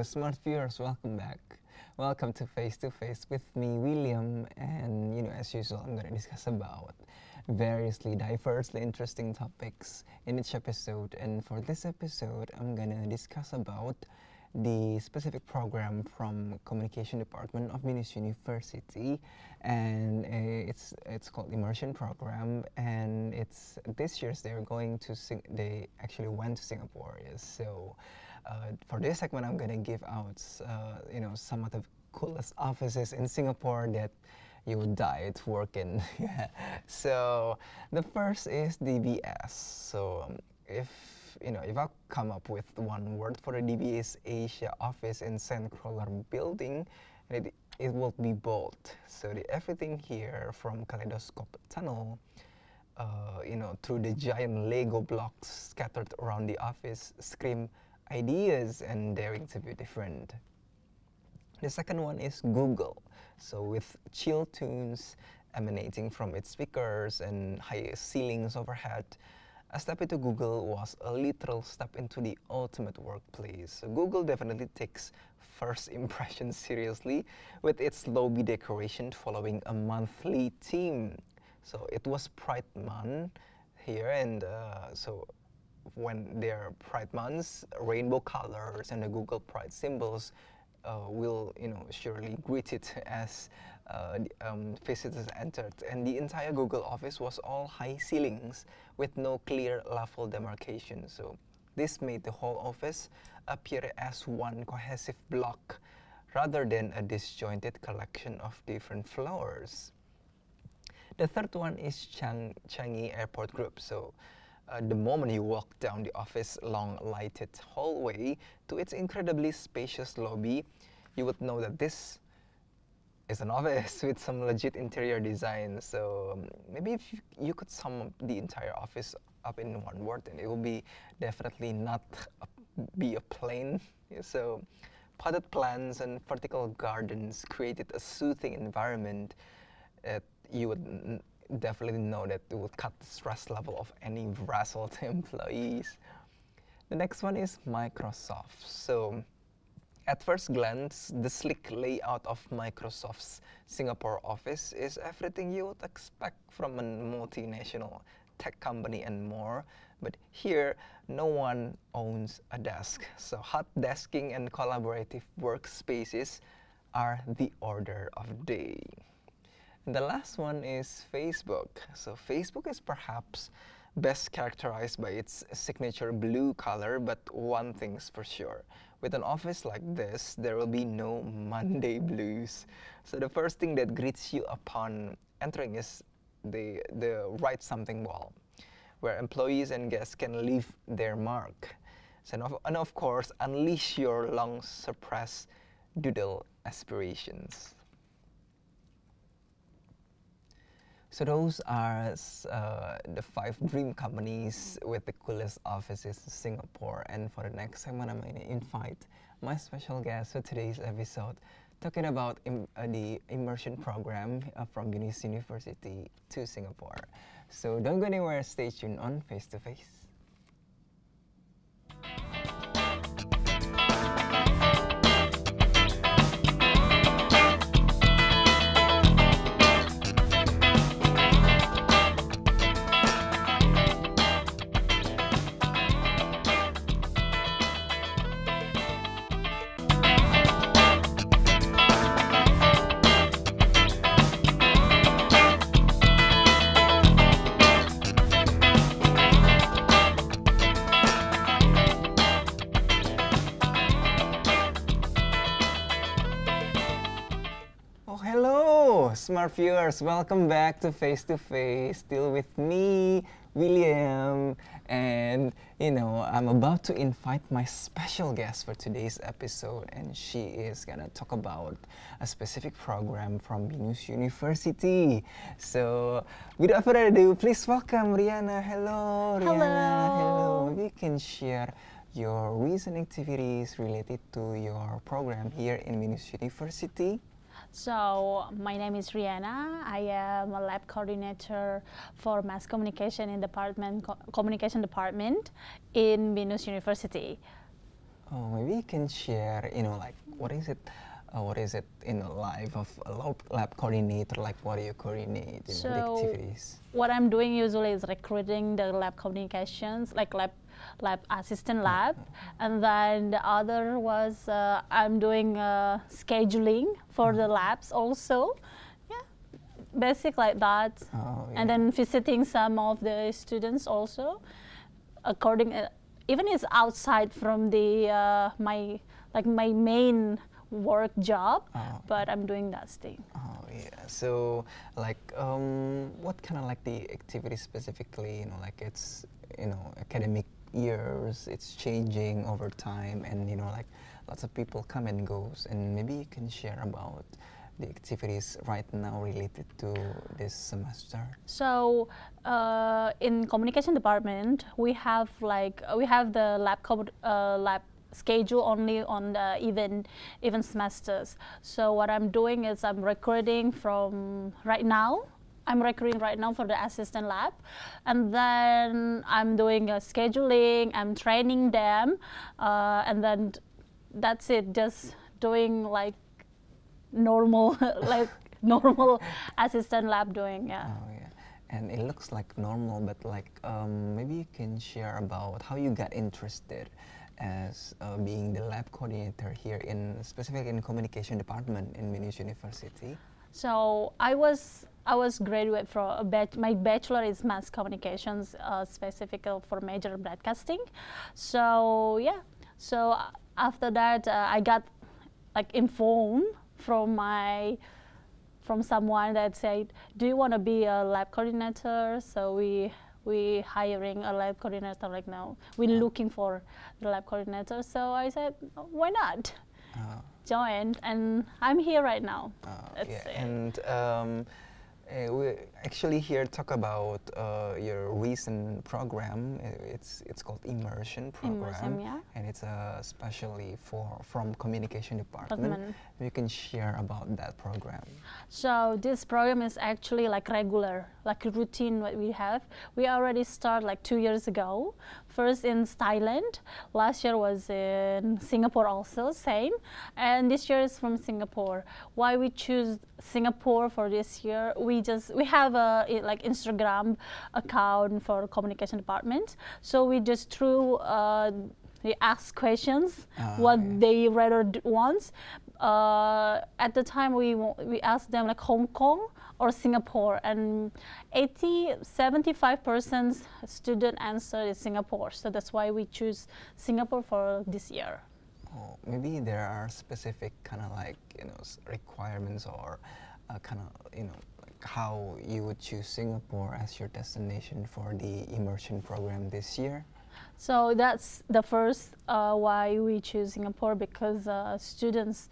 Smart viewers, welcome back. Welcome to Face with me, William, and as usual, I'm gonna discuss about variously diversely interesting topics in each episode. And for this episode, I'm gonna discuss about the specific program from Communication Department of BINUS University, and it's called Immersion program, and it's this year they actually went to Singapore. Yes, so. For this segment, I'm gonna give out, some of the coolest offices in Singapore that you would die to work in. So the first is DBS. So if I come up with one word for the DBS Asia office in Sandcrawler building, it will be bold. So everything here from Kaleidoscope Tunnel, through the giant Lego blocks scattered around the office, scream ideas and daring to be different. The second one is Google. So with chill tunes emanating from its speakers and high ceilings overhead, a step into Google was a literal step into the ultimate workplace. So Google definitely takes first impressions seriously with its lobby decoration following a monthly theme. So it was Pride Month here, and so when their Pride Months, rainbow colors and the Google Pride symbols will, surely greet it as visitors entered. And the entire Google office was all high ceilings with no clear level demarcation. So this made the whole office appear as one cohesive block rather than a disjointed collection of different floors. The third one is Changi Airport Group. So the moment you walk down the office long lighted hallway to its incredibly spacious lobby, you would know that this is an office with some legit interior design. So maybe if you could sum up the entire office up in one word, then it will be definitely not be a plane. So potted plants and vertical gardens created a soothing environment that you would definitely know that it would cut the stress level of any frazzled employees. The next one is Microsoft. So at first glance, the sleek layout of Microsoft's Singapore office is everything you would expect from a multinational tech company and more. But here, no one owns a desk. So hot desking and collaborative workspaces are the order of the day. And the last one is Facebook. So Facebook is perhaps best characterized by its signature blue color, but one thing's for sure. With an office like this, there will be no Monday blues. So the first thing that greets you upon entering is the Write Something wall, where employees and guests can leave their mark. So, and of course, unleash your long-suppressed doodle aspirations. So those are the 5 dream companies with the coolest offices in Singapore. And for the next segment, I'm going to invite my special guest for today's episode, talking about the Immersion program from BINUS University to Singapore. So don't go anywhere, stay tuned on Face to Face. Smart viewers, welcome back to Face, still with me, William, and I'm about to invite my special guest for today's episode, and she is gonna talk about a specific program from BINUS University. So without further ado, please welcome Rihanna. Hello, Rihanna. Hello. You can share your recent activities related to your program here in BINUS University. So my name is Rihanna. I am a lab coordinator for mass communication in communication department in BINUS University. Oh, maybe you can share, like what is it in the life of a lab coordinator? Like, what do you coordinate? The activities. What I'm doing usually is recruiting the lab communications, like lab assistant lab, and then the other was I'm doing scheduling for the labs also. Yeah, basic like that. Oh, yeah. And then visiting some of the students also. Even it's outside from the my main work job, but I'm doing that thing. Oh yeah. So like, what kind of like the activity specifically? Like it's academic years. It's changing over time, and like lots of people come and goes. And maybe you can share about the activities right now related to this semester. So in communication department, we have the lab schedule only on the even semesters. So what I'm doing is I'm recruiting right now for the assistant lab, and then I'm doing scheduling, I'm training them, and then that's it, just doing like normal normal assistant lab doing, yeah. Oh yeah. And it looks like normal, but like maybe you can share about how you got interested as being the lab coordinator here specifically in communication department in BINUS University. So I was graduate from my bachelor is mass communications, specifically for major broadcasting. So yeah, so after that I got like informed from someone that said, do you want to be a lab coordinator? So we hiring a lab coordinator right now. We're looking for the lab coordinator. So I said, why not? Join, and I'm here right now. Yeah. And we actually here talk about your recent program. It's called Immersion program, yeah. And it's especially from communication department. You can share about that program. So this program is actually like regular, like a routine what we have. We already started like 2 years ago. First in Thailand, last year was in Singapore also, same. And this year is from Singapore. Why we choose Singapore for this year? We have a like Instagram account for communication department. So we just we ask questions what they rather want. At the time we asked them like Hong Kong or Singapore, and 75% student answer is Singapore. So that's why we choose Singapore for this year. Oh, maybe there are specific kind of like requirements or kind of like how you would choose Singapore as your destination for the immersion program this year. So that's the first why we choose Singapore, because the students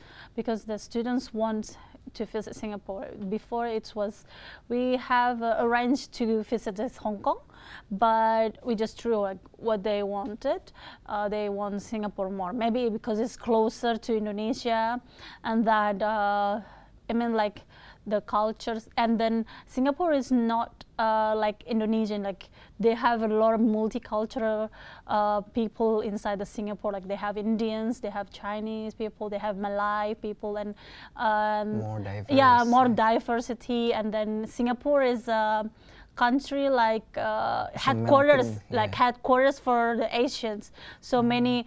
want to visit Singapore. Before we have arranged to visit Hong Kong, but we just drew like what they wanted. They want Singapore more, maybe because it's closer to Indonesia, and that like the cultures. And then Singapore is not like Indonesian, like they have a lot of multicultural people inside the Singapore. Like they have Indians, they have Chinese people, they have Malay people, and more diverse. Yeah, more diversity. And then Singapore is a country like headquarters, headquarters for the Asians. So many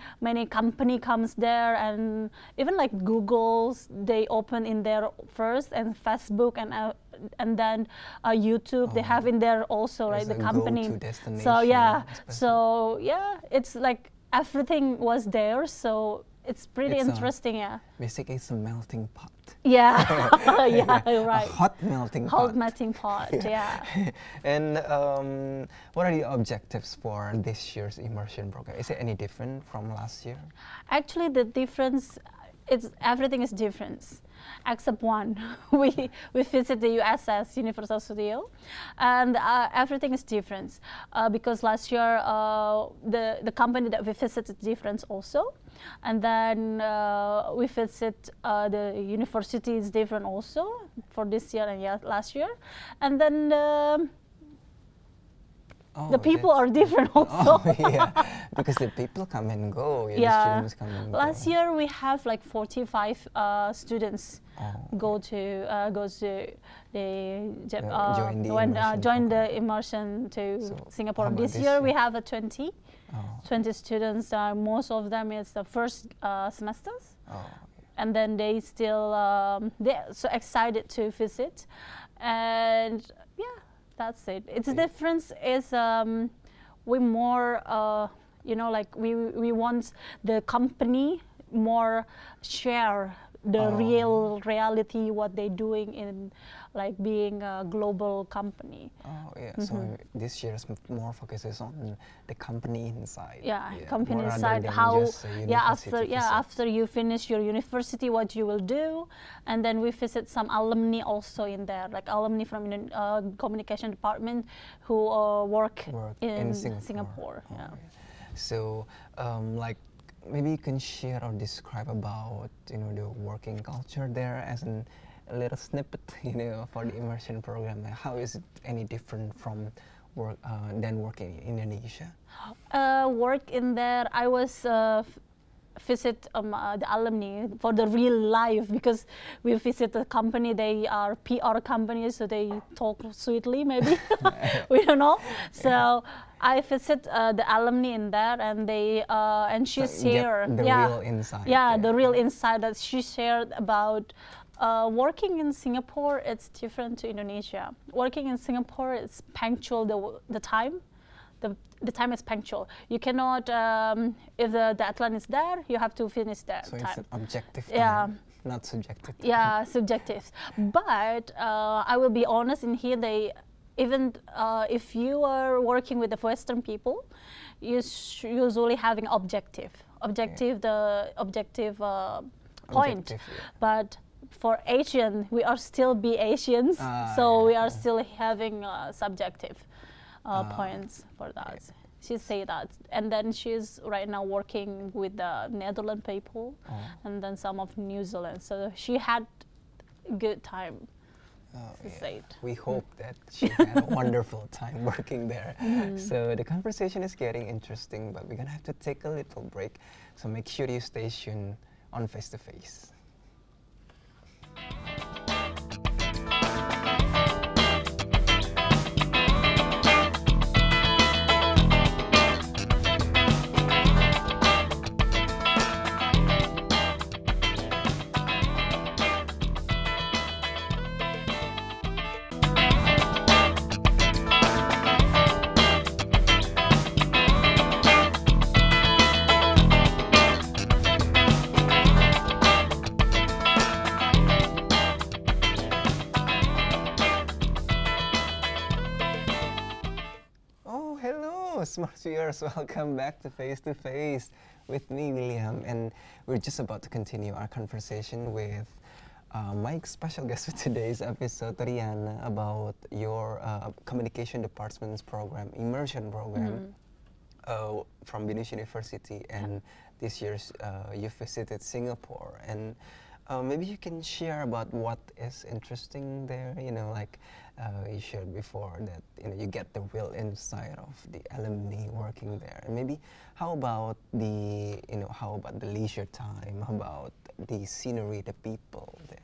company comes there, and even like Google's they open in there first, and Facebook and then YouTube they have in there also, right? The company. So yeah, it's like everything was there. So it's pretty interesting, yeah. Basically, it's a melting pot. Yeah, yeah, right. A hot melting pot. Hot melting pot, yeah. And what are the objectives for this year's immersion program? Is it any different from last year? Actually, the difference everything is different, except one. we visit the USS Universal Studio, and everything is different because last year the company that we visited is different also, and then we visit the university is different also for this year and last year, and then Oh, the people that's- are different also. Oh, yeah, because the people come and go. Yeah, the Yeah. students come and Last go. year we have like 45 students Oh, go to the join the immersion join the program. immersion to So, Singapore. how about This this year we year? have 20 Oh, students. Most of them is the first semesters, oh, and then they still they're so excited to visit, and yeah, that's it. Its Yeah. difference is we more like we want the company more share the Oh. real reality what they're doing in like being a global company. oh, yeah. So this year's more focuses on the company inside. Yeah, more company rather side, than how just a university visit. after you finish your university, what you will do, and then we visit some alumni also in there, like alumni from communication department who work in Singapore. Oh, Yeah. So, like, maybe you can share or describe about the working culture there as a little snippet, for the immersion program. How is it any different from than working in Indonesia? Work in there, I was visit the alumni for the real life, because we visit the company, they are PR companies, so they talk sweetly maybe. We don't know. So I visit the alumni in there, and they and she So you get shared the real insight. yeah, the real insight that she shared about working in Singapore. It's different to Indonesia. Working in Singapore, it's punctual, the time. The time is punctual. You cannot, if the deadline is there, you have to finish that So time. it's an objective time, Yeah. not subjective. Yeah, subjective. But I will be honest in here, they even if you are working with the Western people, you usually having objective, the objective point. Objective, yeah. But for Asian, we are still be Asians, so we are still having subjective points for that. yeah. She say that, and then she's right now working with the Netherlands people, and then some of New Zealand. So she had a good time. To say it. We hope that she had a wonderful time working there. So the conversation is getting interesting, but we're gonna have to take a little break. So make sure you stay tuned on Face to Face. Oh, hello, smart viewers. Welcome back to Face with me, William. And we're just about to continue our conversation with my special guest for today's episode, Riana, about your communication department's program, Immersion program, from BINUS University. And this year you visited Singapore. And maybe you can share about what is interesting there, like you shared before, that you get the real insight of the alumni working there. And maybe how about the leisure time, how about the scenery, the people there?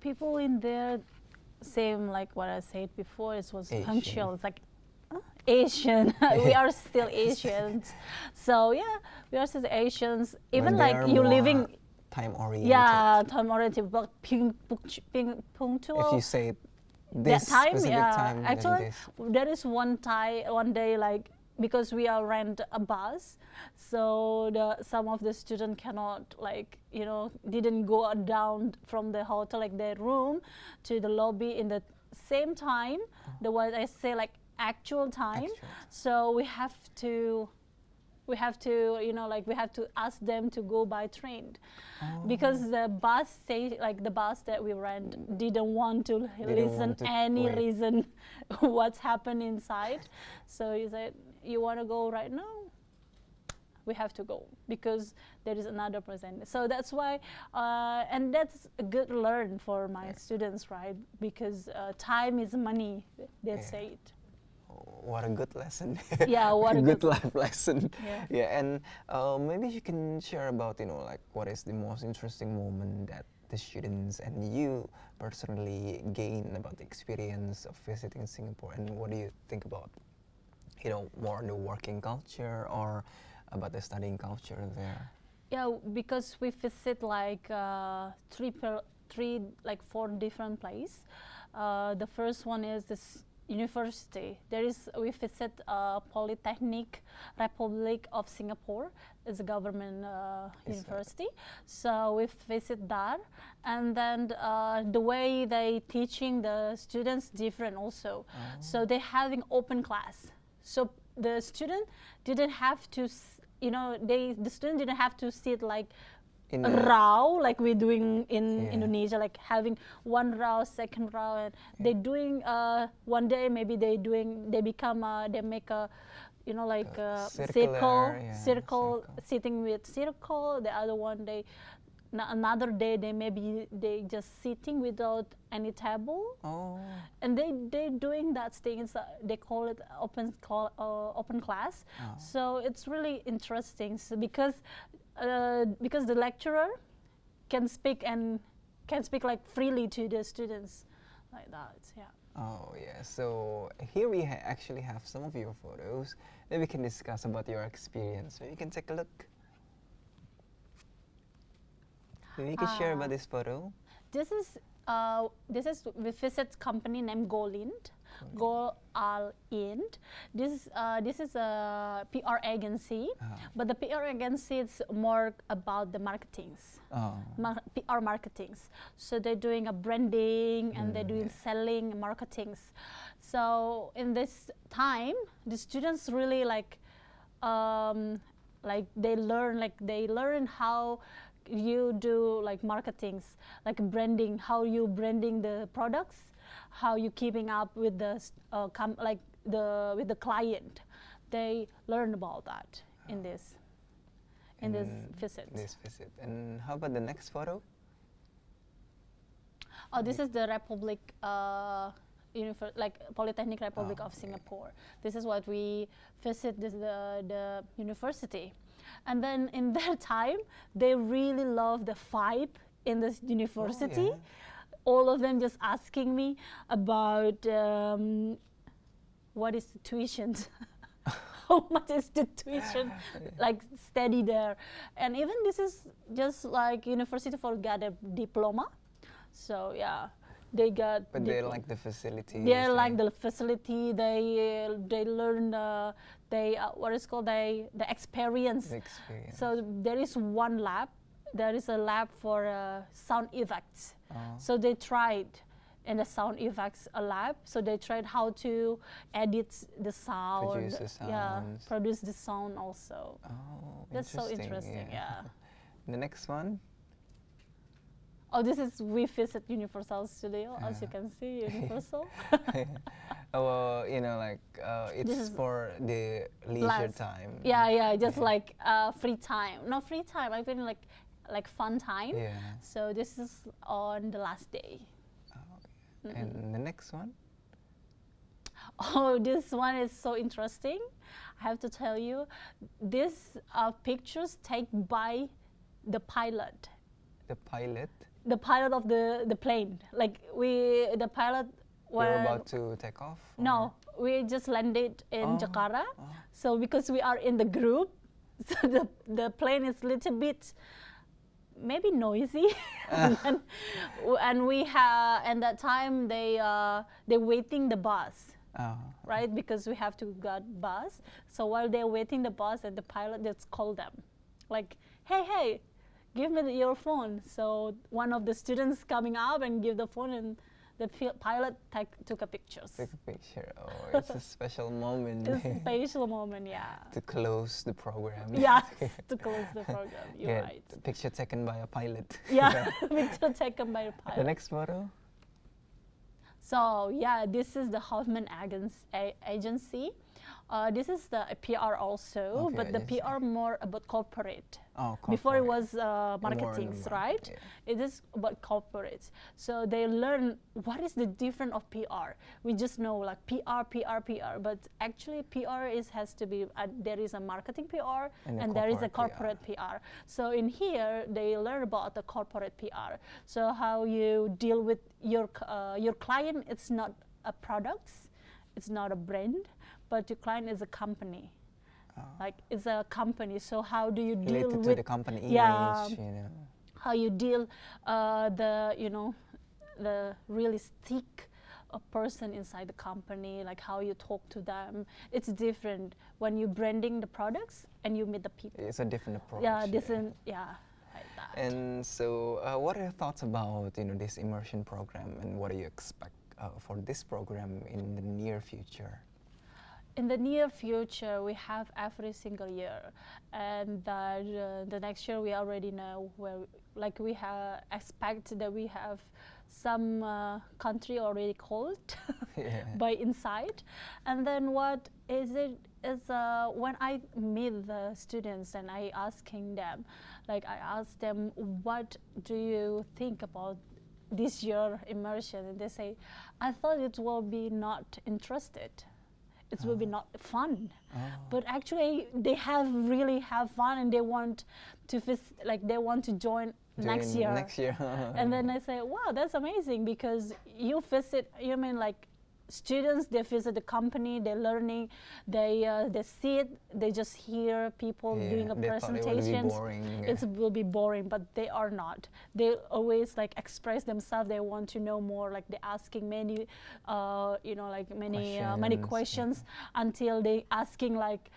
People in there, same like what I said before, it was Asian. punctual. It's like Asian. We are still Asians. So yeah, we are still Asians. Even But they like are you more living. time oriented. Yeah, time oriented, but being punctual. If you say this that time, specific yeah. time, then Actually, this. there is one day, like, because we are rent a bus, so some of the students cannot, like, didn't go down from the hotel, like their room, to the lobby in the same time. The what I say, like, actual time. So we have to we have to ask them to go by train, because the bus the bus that we rent didn't want to listen any reason what's happened inside. So he said, you want to go right now? We have to go because there is another present. So that's why, and that's a good learn for my students, right? Because time is money, they say it. what a good lesson. Yeah, what a good good life lesson. Yeah. Yeah, and maybe you can share about, like what is the most interesting moment that the students and you personally gain about the experience of visiting Singapore, and what do you think about, more on the working culture or about the studying culture there? Yeah, because we visit like four different places. The first one is this university. We visit Polytechnic Republic of Singapore. It's a government university. So we visit that, and then the way they teaching the students different also. So they having open class. So the student didn't have to, the student didn't have to sit like In a row like we're doing in Yeah. Indonesia, like having one row, second row, and they doing one day maybe they become they make a like a circle sitting with circle. The other one another day they just sitting without any table. Oh. And they doing that things. They call it open class. Oh. So it's really interesting. So because the lecturer can speak like freely to the students, like that. Yeah. Oh yeah. So here we actually have some of your photos that we can discuss about your experience. Maybe you can take a look. Maybe you can share about this photo. This is we visit company named Go Al Ind. This is a PR agency, but the PR agency is more about the marketings, PR marketings. So they're doing a branding and they're doing selling marketings. So in this time, the students really they learn how you do like marketings, like branding, how you branding the products, how you keeping up with the with the client. They learn about that in this visit. This visit. And how about the next photo? Oh, this is the Republic, Polytechnic Republic of Singapore. This is what we visit. This the university. And then in that time, they really love the vibe in this university. Oh, yeah. All of them just asking me about what is the tuition, how much is the tuition, like study there. And even this is just like university for get a diploma. So yeah, they got. But they like the facility. They like the facility. They learn what is called the experience. The experience. So there is one lab. There is a lab for sound effects. So they tried in the sound effects lab. So they tried how to edit the sound. Produce the sounds. Yeah, produce the sound also. Oh, that's so interesting. Yeah. The next one. Oh, this is we visit Universal Studio, as you can see, Universal. Oh, well, it's for the leisure time. Yeah, just like free time. Not free time, I mean like fun time. Yeah. So this is on the last day. Oh, and the next one? Oh, this one is so interesting. I have to tell you, these pictures taken by the pilot. The pilot? The pilot of the plane. Like the pilot. We're about to take off? No, we just landed in Jakarta. So because we are in the group, so the plane is a little bit maybe noisy, and we have and that time they waiting the bus. Right, because we have to get bus. So while they're waiting the bus, and the pilot just called them, like, hey, give me your phone. So one of the students coming up and give the phone, and the pilot took a picture. Took a picture. Oh, it's a special moment. It's a special moment, yeah. To close the program. Yes, to close the program. You're right. The picture taken by a pilot. Yeah, picture taken by a pilot. The next photo. So yeah, this is the Hoffman Agency. This is the PR also, Okay, but the yes, PR more about corporate. Oh, Before it corporate. was marketing, more, right? yeah. It is about corporates. So they learn what is the difference of PR. We just know like PR, but actually PR has to be, there is a marketing PR and there is a corporate PR. So in here, they learn about the corporate PR. So how you deal with your client, it's not a product, it's not a brand, but your client is a company. Like it's a company, so how do you deal Related with to the company image, you know. how you deal the realistic person inside the company, like how you talk to them. It's different when you're branding the products and you meet the people. It's a different approach. Yeah, different. Yeah, like that. And so, what are your thoughts about this immersion program, and what do you expect for this program in the near future? In the near future, we have every single year, and that the next year we already know where, like we expect that we have some country already called by inside, and then what is it is when I meet the students and I asking them, like I ask them, what do you think about this year immersion, and they say, I thought it will be not interested. It will be not fun, but actually they really have fun, and they want to they want to join next year. And then I say, wow, that's amazing, because you visit. You mean like students? They visit the company, they're learning, they see it, they just hear people doing a presentation. It will be boring, but they are not. They always like express themselves. They want to know more. Like they're asking many, many questions until they asking like,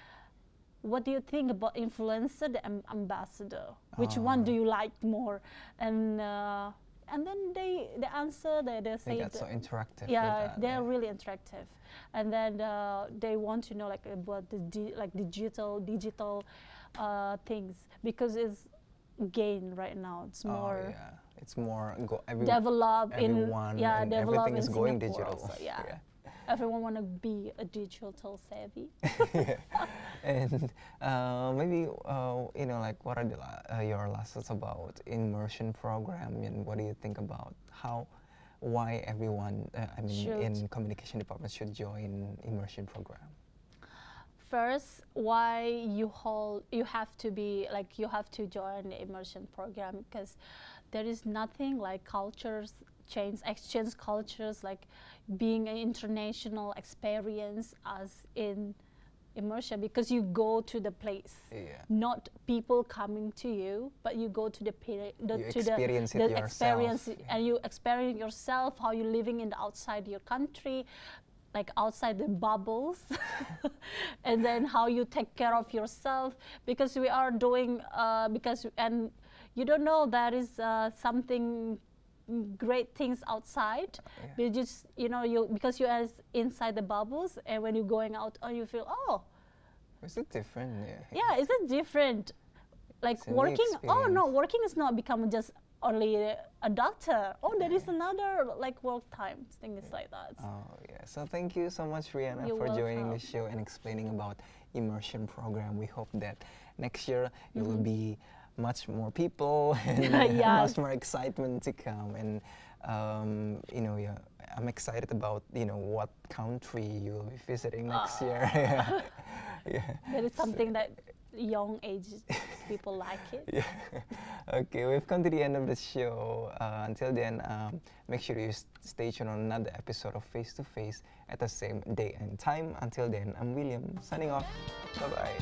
what do you think about influencer, the ambassador? Which one do you like more? And then they answer, they say. They get so interactive. Yeah, they're really interactive, and then they want to know like about the digital things, because it's gain right now. It's more. It's more develop everyone, in everything is going Singapore digital. Also, yeah. Everyone want to be a digital savvy. And maybe like what are your last thoughts about immersion program, and what do you think about why everyone in communication department should join immersion program? First, why you have to join the immersion program, because there is nothing like exchange cultures, like being an international experience as in immersion, because you go to the place, not people coming to you, but you go to the experience, and you experience yourself, how you're living outside your country, like outside the bubbles, and then how you take care of yourself, because we are doing and you don't know there is something great things outside, but just because you're inside the bubbles, and when you're going out, you feel, is it different? Is it different? Like working? Oh no, working is not become just only a doctor. There is another like work time things like that. So thank you so much, Rihanna, for joining the show and explaining about immersion program. We hope that next year it will be much more people and much more excitement to come. And I'm excited about what country you will be visiting next year. That is something that young age people like it. Okay, we've come to the end of the show. Until then, make sure you stay tuned on another episode of Face to Face at the same day and time. Until then, I'm William, signing off. Bye bye.